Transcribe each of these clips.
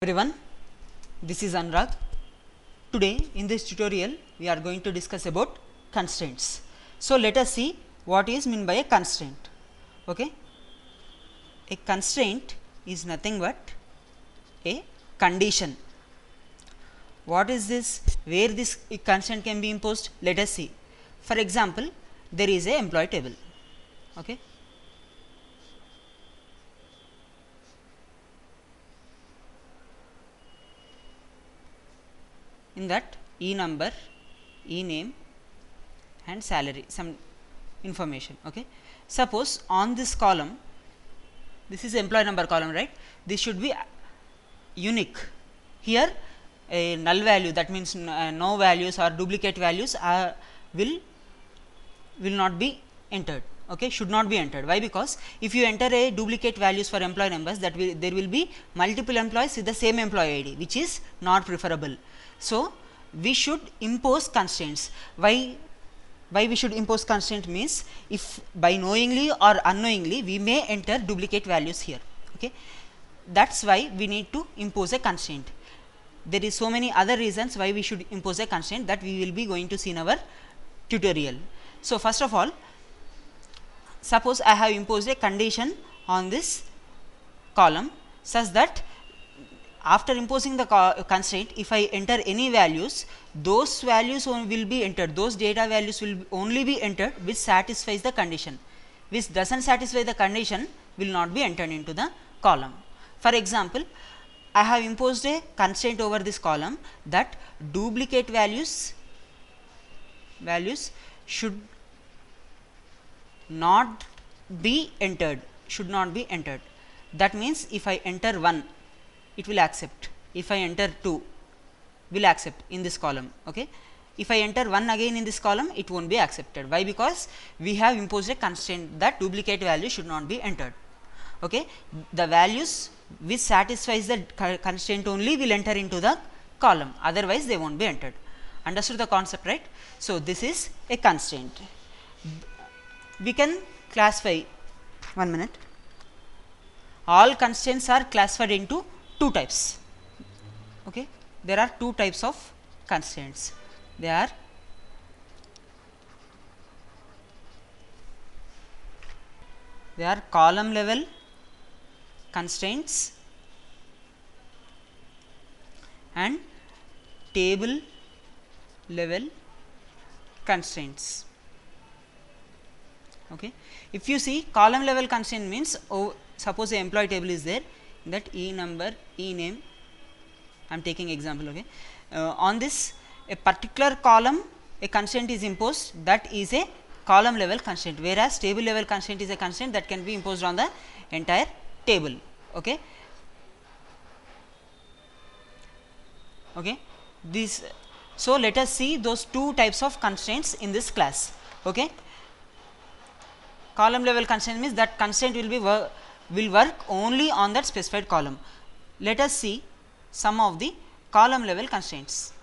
Everyone, this is Anurag. Today in this tutorial we are going to discuss about constraints. So let us see what is meant by a constraint. Okay, a constraint is nothing but a condition. What is this? Where this constraint can be imposed? Let us see. For example, there is a employee table. Okay. In that e number, e name and salary, some information. Okay. Suppose on this column, this is employee number column, right? This should be unique. Here a null value, that means no values or duplicate values will not be entered. Okay, should not be entered. Why? Because if you enter a duplicate values for employee numbers, there will be multiple employees with the same employee ID, which is not preferable. So we should impose constraints. Why we should impose constraint means, if by knowingly or unknowingly we may enter duplicate values here. Okay, that's why we need to impose a constraint. There is so many other reasons why we should impose a constraint that we will be going to see in our tutorial. So first of all, suppose I have imposed a condition on this column such that after imposing the constraint, if I enter any values, those values will be entered, those data values will only be entered which satisfies the condition. Which doesn't satisfy the condition will not be entered into the column. For example, I have imposed a constraint over this column that duplicate values should not be entered, That means if I enter 1, it will accept. If I enter 2, will accept in this column. Okay, if I enter 1 again in this column, it won't be accepted. Why? Because we have imposed a constraint that duplicate value should not be entered. Okay, the values which satisfies the constraint only will enter into the column, otherwise they won't be entered. Understood the concept, right? So this is a constraint. We can classify, one minute, all constraints are classified into two types. Okay, there are two types of constraints. They are column level constraints and table level constraints. Okay, if you see column level constraint means, suppose the employee table is there, that e number, e name, I am taking example. Okay, on this a particular column a constraint is imposed, that is a column level constraint, whereas table level constraint is a constraint that can be imposed on the entire table. Okay, this, so let us see those two types of constraints in this class. Okay, column level constraint means that constraint will work only on that specified column. Let us see some of the column level constraints.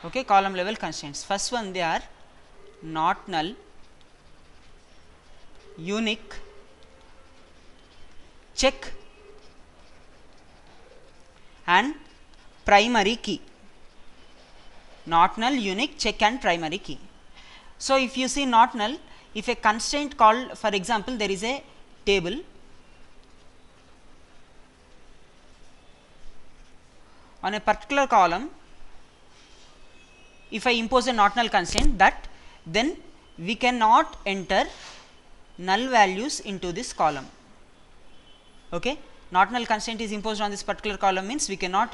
Okay, column level constraints. First one, they are not null, unique, check and primary key. Not null, unique, check and primary key. So if you see not null, if a constraint called, for example, there is a table on a particular column, if I impose a not null constraint, that then we cannot enter null values into this column. Okay, not null constraint is imposed on this particular column means we cannot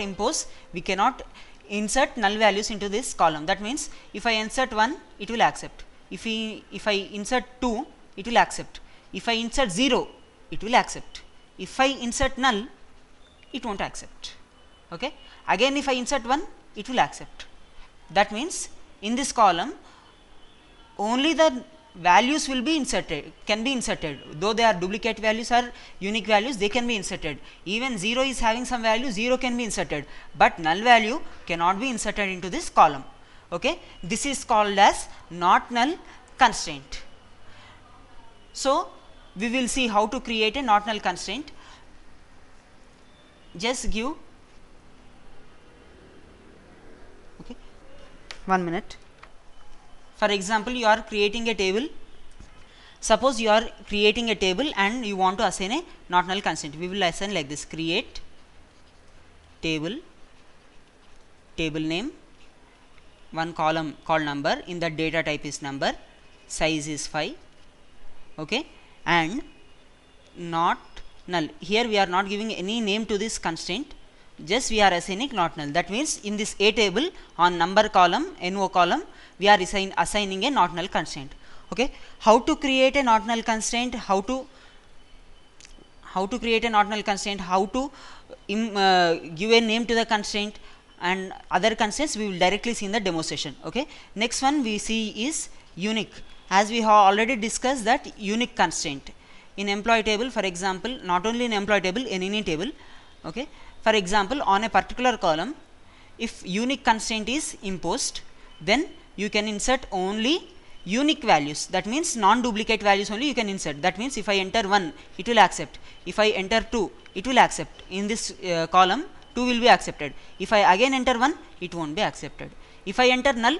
insert null values into this column. That means if I insert 1, it will accept. If I insert 2, it will accept. If I insert 0, it will accept. If I insert null, it won't accept. Okay, again if I insert 1, it will accept. That means in this column only the values will be inserted, can be inserted, though they are duplicate values or unique values, they can be inserted. Even 0 is having some value, 0 can be inserted, but null value cannot be inserted into this column. Okay, this is called as not null constraint. So we will see how to create a not null constraint. Just give 1 minute. For example, you are creating a table. Suppose you are creating a table and you want to assign a not null constraint. We will assign like this: create table, table name, one column called number, in the data type is number, size is 5, okay, and not null. Here we are not giving any name to this constraint, just we are assigning not null. That means in this A table on number column, NO column, we are assigning a not null constraint. Okay, how to create a not null constraint, how to create a not null constraint, how to give a name to the constraint and other constraints we will directly see in the demo session. Okay, next one we see is unique. As we have already discussed that unique constraint in employee table, for example, not only in employee table, in any table. Okay, for example, on a particular column, if unique constraint is imposed, then you can insert only unique values. That means non-duplicate values only you can insert. That means if I enter 1, it will accept. If I enter 2, it will accept. In this column, 2 will be accepted. If I again enter 1, it won't be accepted. If I enter null,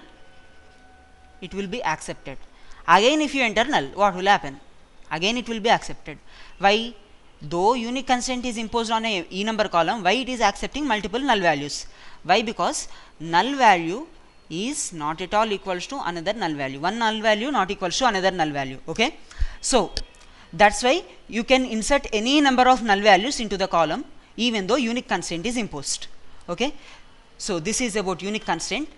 it will be accepted. Again if you enter null, what will happen? Again it will be accepted. Why? Though unique constraint is imposed on a E number column, why it is accepting multiple null values? Why? Because null value is not at all equals to another null value. One null value not equals to another null value. Okay, so that's why you can insert any number of null values into the column even though unique constraint is imposed. Okay, so this is about unique constraint.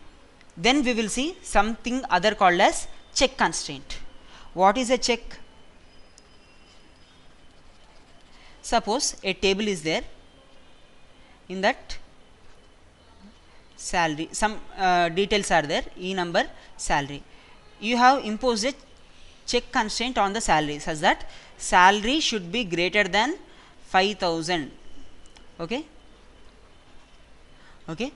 Then we will see something other called as check constraint. What is a check? Suppose a table is there, in that salary, some details are there, E number, salary. You have imposed a check constraint on the salary such that salary should be greater than 5,000. Okay, okay,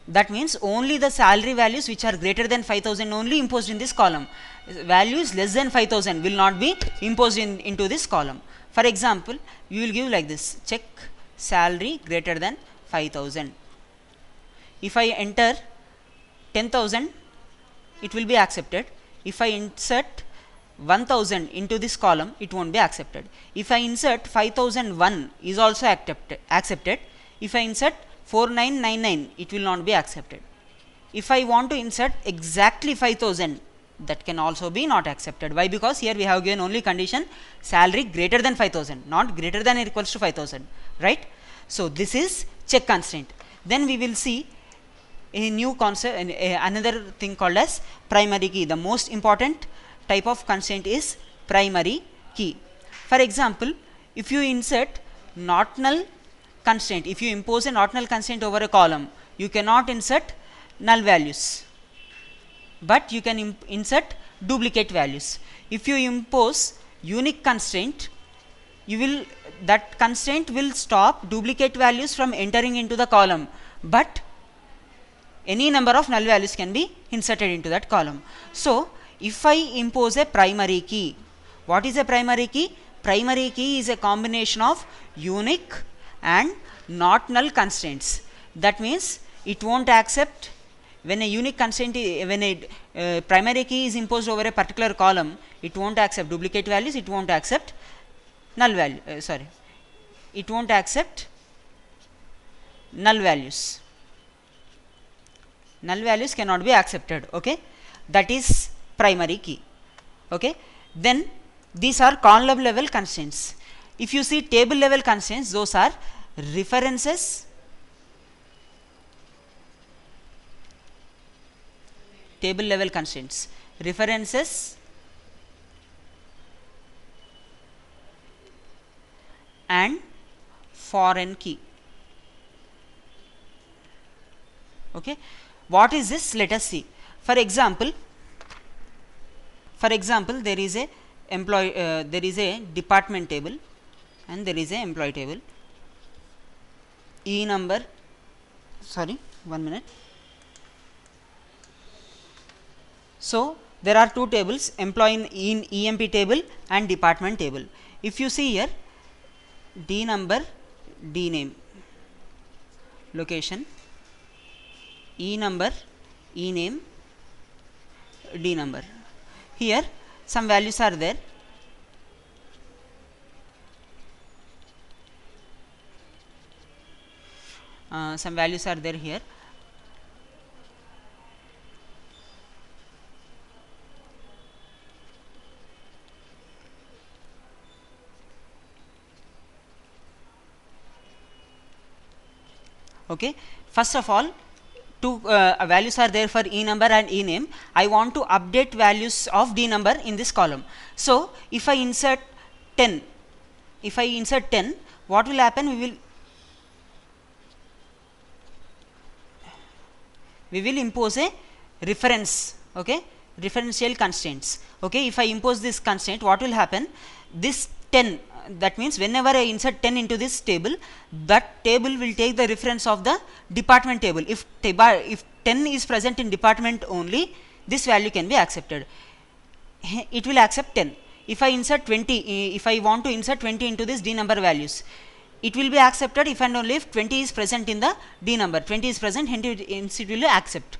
that means only the salary values which are greater than 5,000 only imposed in this column. Values less than 5,000 will not be imposed into this column. For example, you will give like this: check salary greater than 5,000. If I enter 10,000, it will be accepted. If I insert 1,000 into this column, it won't be accepted. If I insert 5,001, is also accepted. If I insert 4,999, it will not be accepted. If I want to insert exactly 5,000, that can also be not accepted. Why? Because here we have given only condition salary greater than 5,000, not greater than or equals to 5,000, right? So this is check constraint. Then we will see a new concept, another thing called as primary key. The most important type of constraint is primary key. For example, if you insert not null constraint, if you impose a not null constraint over a column, you cannot insert null values, but you can insert duplicate values. If you impose unique constraint, that constraint will stop duplicate values from entering into the column, but any number of null values can be inserted into that column. So if I impose a primary key, what is a primary key? Primary key is a combination of unique and not null constraints. That means it won't accept when a unique constraint, when a primary key is imposed over a particular column, it won't accept duplicate values, it won't accept null value, it won't accept null values. Null values cannot be accepted. Okay, that is primary key. Okay, then these are column level constraints. If you see table level constraints, those are references, table level constraints, references and foreign key. Okay, what is this? Let us see. For example, there is a there is a department table and there is a employee table. E number, sorry, 1 minute. So there are two tables, employee in EMP table and department table. If you see here, D number, D name, location, E number, E name, D number. Here some values are there. Some values are there here. Okay, first of all, two values are there for E number and E name. I want to update values of D number in this column. So if I insert 10, what will happen? We will impose a reference, okay, referential constraints. Okay, if I impose this constraint, what will happen? This 10, that means whenever I insert 10 into this table, that table will take the reference of the department table. If 10 is present in department only, this value can be accepted. It will accept 10. If I insert 20, if I want to insert 20 into this D number values, it will be accepted if and only if 20 is present in the D number. 20 is present, hence it will accept.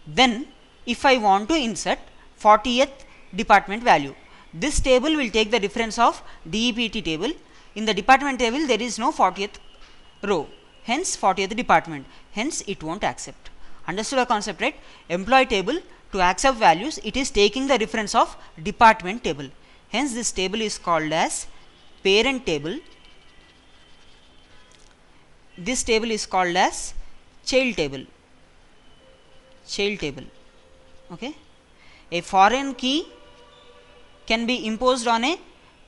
Then if I want to insert 40th department value, this table will take the reference of DEPT table. In the department table there is no 40th row, hence 40th department, hence it won't accept. Understood the concept, right? Employee table, to accept values, it is taking the reference of department table, hence this table is called as parent table. This table is called as child table. Okay, a foreign key can be imposed on a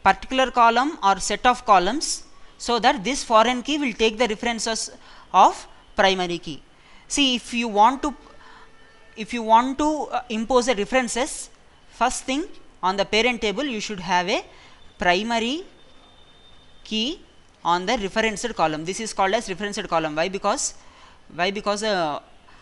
particular column or set of columns, so that this foreign key will take the references of primary key. See, if you want to impose a references, first thing on the parent table you should have a primary key on the referenced column. This is called as referenced column. Why? Because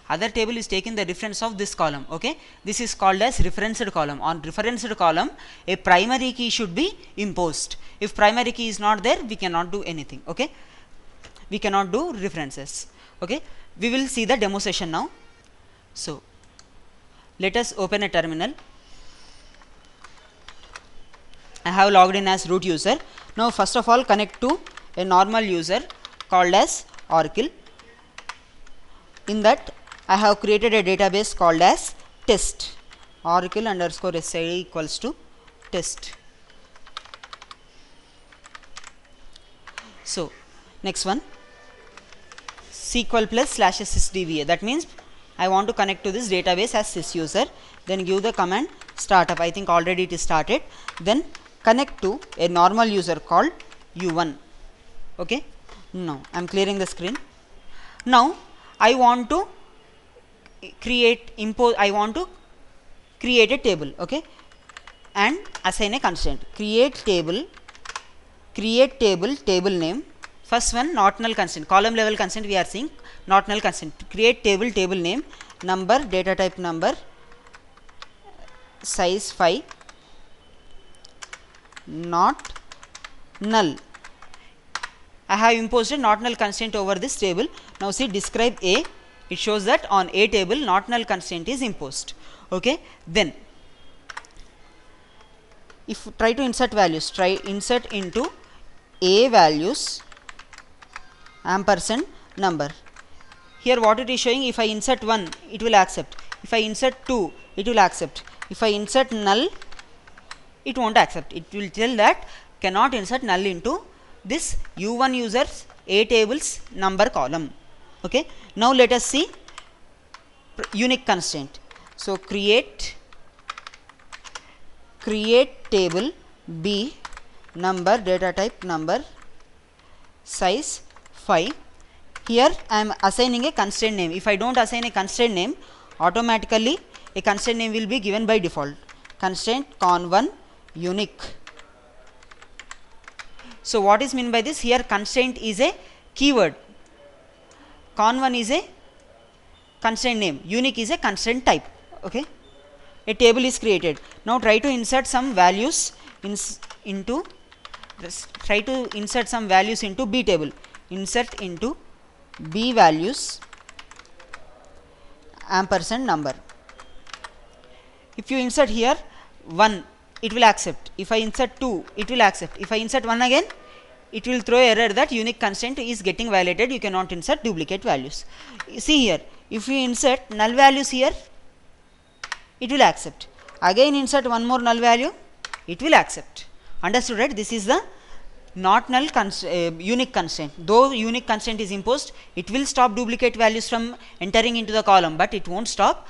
other table is taking the reference of this column. Okay, this is called as referenced column. On referenced column, a primary key should be imposed. If primary key is not there, we cannot do anything. Okay, we cannot do references. Okay, we will see the demo session now. So let us open a terminal. I have logged in as root user. Now first of all, connect to a normal user called as Oracle. In that I have created a database called as test, Oracle _ SID equals to test. So next one, SQL plus /sysdva, that means I want to connect to this database as sysuser. Then give the command startup. I think already it is started. Then connect to a normal user called u1. Okay, now I am clearing the screen. Now I want to create a table, okay, and assign a constraint. Create table name. First one, not null constraint, column level constraint we are seeing, not null constraint. Create table name, number, data type number, size 5, not null. I have imposed a not null constraint over this table. Now see, describe A, it shows that on A table not null constraint is imposed. Okay, then if try to insert values, try insert into A values ampersand number. Here what it is showing, if I insert 1 it will accept, if I insert 2 it will accept, if I insert null it won't accept. It will tell that cannot insert null into this u1 users A tables number column. Okay, now let us see unique constraint. So create table B, number, data type number, size 5. Here I am assigning a constraint name. If I don't assign a constraint name, automatically a constraint name will be given by default. Constraint con1 unique. So what is meant by this? Here constraint is a keyword, con1 is a constraint name, unique is a constraint type. Okay, a table is created. Now try to insert some values into this, try to insert some values into B table. Insert into B values ampersand number. If you insert here 1, it will accept. If I insert 2, it will accept. If I insert 1 again, it will throw error that unique constraint is getting violated, you cannot insert duplicate values. See here, if you insert null values here, it will accept. Again insert one more null value, it will accept. Understood, right? This is the not null unique constraint. Though unique constraint is imposed, it will stop duplicate values from entering into the column, but it won't stop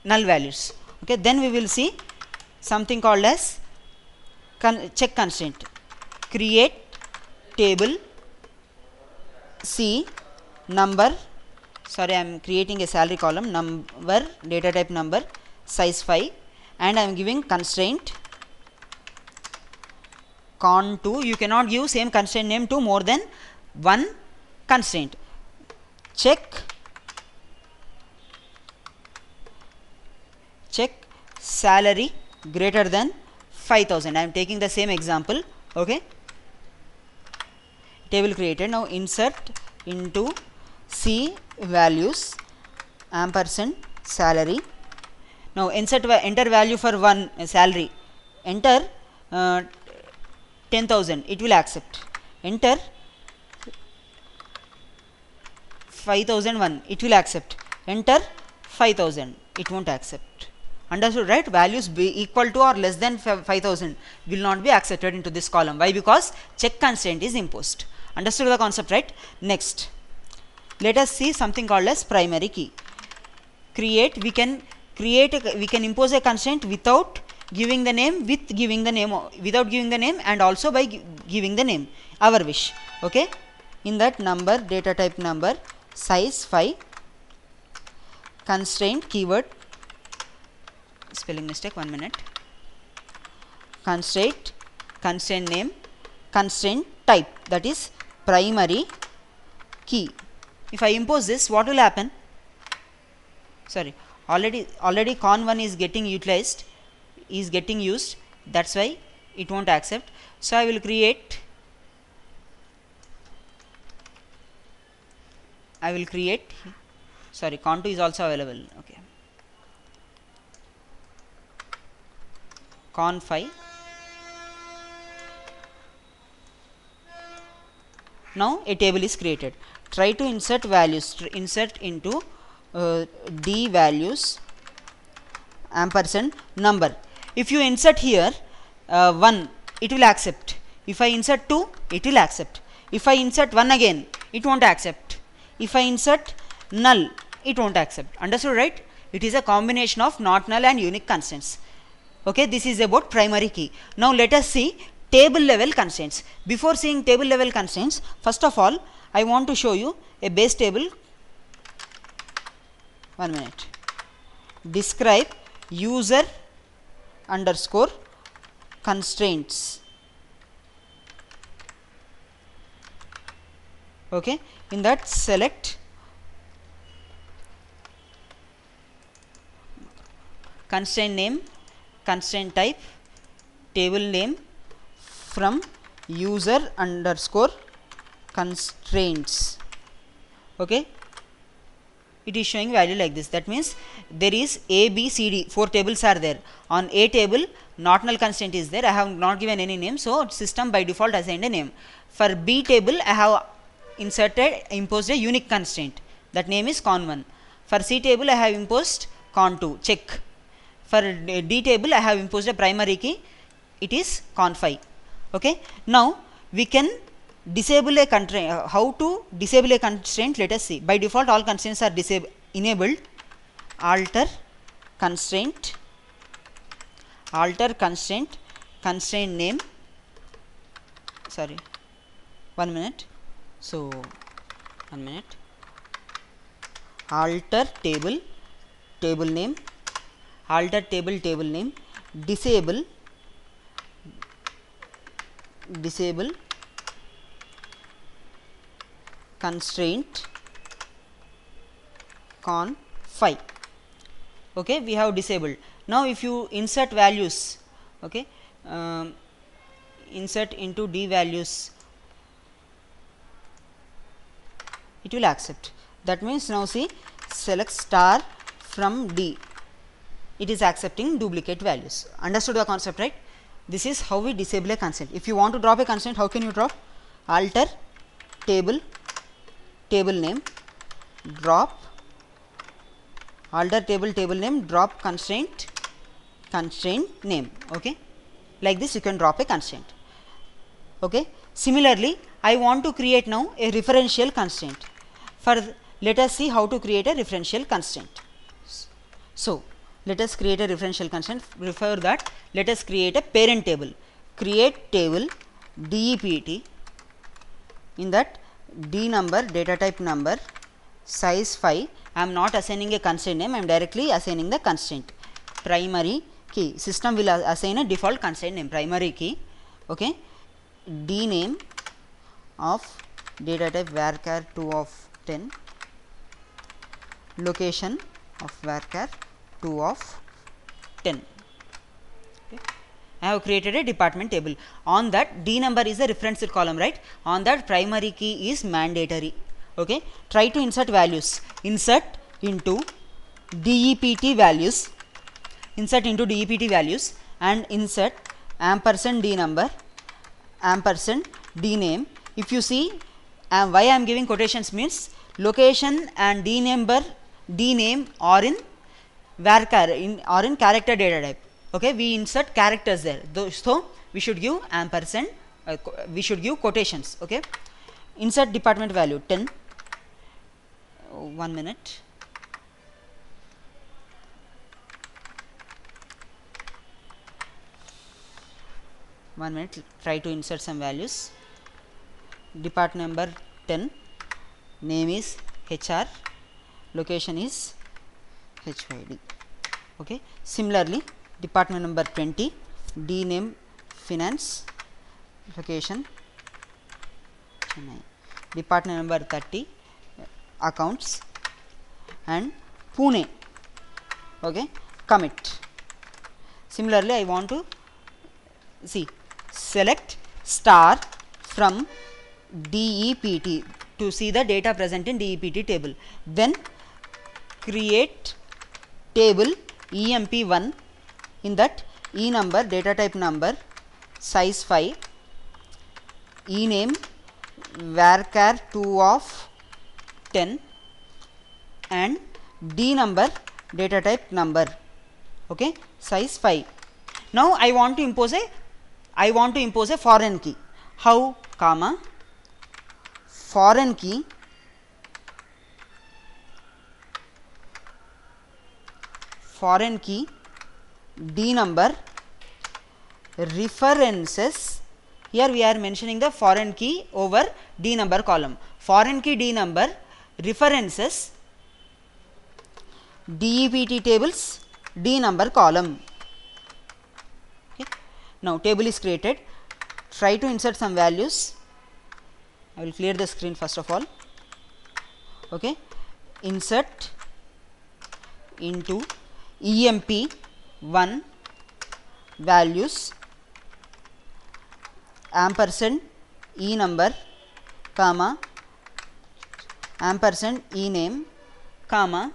null values. Okay, then we will see something called as check constraint. Create table C number, sorry, I am creating a salary column, number, data type number, size 5, and I am giving constraint con2. You cannot give same constraint name to more than one constraint. Check salary greater than 5000. I am taking the same example. Okay, table created. Now insert into C values ampersand salary. Now enter value for one salary. Enter 10,000. It will accept. Enter 5001. It will accept. Enter 5000. It won't accept. Understood, right? Values be equal to or less than 5000 will not be accepted into this column. Why? Because check constraint is imposed. Understood the concept, right? Next, let us see something called as primary key. We can impose a constraint without giving the name, without giving the name, and also by giving the name, our wish. Okay, in that number, data type number, size 5, constraint keyword, spelling mistake, 1 minute, constraint name, constraint type, that is primary key. If I impose this, what will happen? Sorry, already con1 is getting utilized, is getting used, that's why it won't accept. So I will create sorry, con2 is also available. Okay, con5. Now a table is created. Try to insert values, insert into D values ampersand number. If you insert here 1, it will accept. If I insert 2, it will accept. If I insert 1 again, it won't accept. If I insert null, it won't accept. Understood, right? It is a combination of not null and unique constraints. Okay, this is about primary key. Now let us see table level constraints. Before seeing table level constraints, first of all, I want to show you a base table. 1 minute. Describe user underscore constraints. Okay, in that select constraint name, constraint type, table name from user underscore constraints. Okay, it is showing value like this. That means there is A, B, C, D, 4 tables are there. On A table, not null constraint is there. I have not given any name, so system by default assigned a name. For B table, I have imposed a unique constraint. That name is con1. For C table, I have imposed con2, check. For D table, I have imposed a primary key. It is con5. Okay. Now we can disable a constraint. How to disable a constraint? Let us see. By default, all constraints are enabled. Alter constraint, constraint name. Sorry, 1 minute. So 1 minute. Alter table, table name. Alter table, table name. Disable constraint con5. Okay, we have disabled. Now if you insert values, okay, insert into D values, it will accept. That means now see, select star from D, it is accepting duplicate values. Understood the concept, right? This is how we disable a constraint. If you want to drop a constraint, how can you drop? Alter table, table name, drop, alter table, table name, drop constraint, constraint name. Okay, like this you can drop a constraint. Okay, similarly I want to create now a referential constraint. Let us see how to create a referential constraint. So let us create a referential constraint. Before that, let us create a parent table. Create table DEPT. In that, D number, data type number, size 5. I am not assigning a constraint name, I am directly assigning the constraint. Primary key. System will assign a default constraint name, primary key. Okay. D name of data type varchar 2 of 10. Location of varchar 2 of 10. Okay. I have created a department table. On that, D number is the reference column, right? On that, primary key is mandatory. Okay. Try to insert values. Insert into DEPT values. Insert into DEPT values and insert ampersand D number, ampersand D name. If you see, why I am giving quotations means location and D number, D name are in varchar, or in character data type. Okay, we insert characters there. So we should give ampersand, we should give quotations. Okay, insert department value 10. 1 minute. Try to insert some values. Department number 10, name is HR, location is HYD. Okay. Similarly, department number 20, D name finance, location Chennai. Department number 30, accounts, and Pune. Okay. Commit. Similarly, I want to see, select star from DEPT to see the data present in DEPT table. Then create table EMP1. In that, E number, data type number, size 5, E name varchar 2 of 10, and D number, data type number. Okay, size 5. Now I want to impose a foreign key. How? Comma, foreign key D number references. Here we are mentioning the foreign key over D number column. Foreign key D number references DEPT tables D number column. Okay. Now table is created. Try to insert some values. I will clear the screen first of all. Okay. Insert into EMP1 values, ampersand E number, comma, ampersand E name, comma,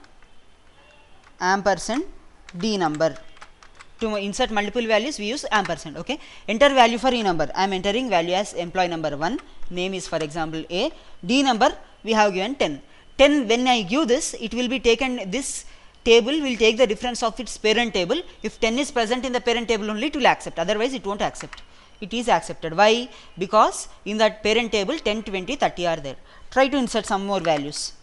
ampersand D number. To insert multiple values, we use ampersand. Okay. Enter value for E number. I am entering value as employee number 1. Name is for example A. D number we have given 10. 10, when I give this, it will be taken, this table will take the difference of its parent table. If 10 is present in the parent table only, it will accept, otherwise it won't accept. It is accepted. Why? Because in that parent table 10, 20, 30 are there. Try to insert some more values.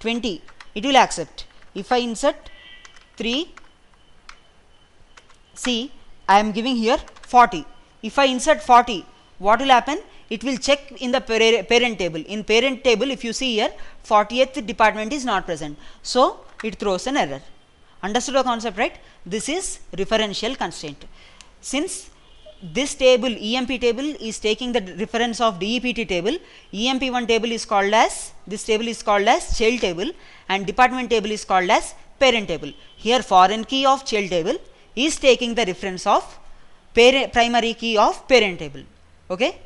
20, it will accept. If I insert 3, see, I am giving here 40. If I insert 40, what will happen? It will check in the parent table. In parent table, if you see here, 40th department is not present. So it throws an error. Understood the concept, right? This is referential constraint. Since this table, EMP table, is taking the reference of DEPT table, EMP1 table is called as, this table is called as child table, and department table is called as parent table. Here foreign key of child table is taking the reference of primary key of parent table. Okay,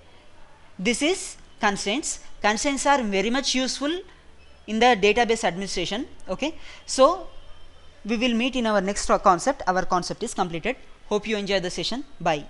this is constraints. Constraints are very much useful in the database administration. Okay, so we will meet in our next concept. Our concept is completed. Hope you enjoy the session. Bye.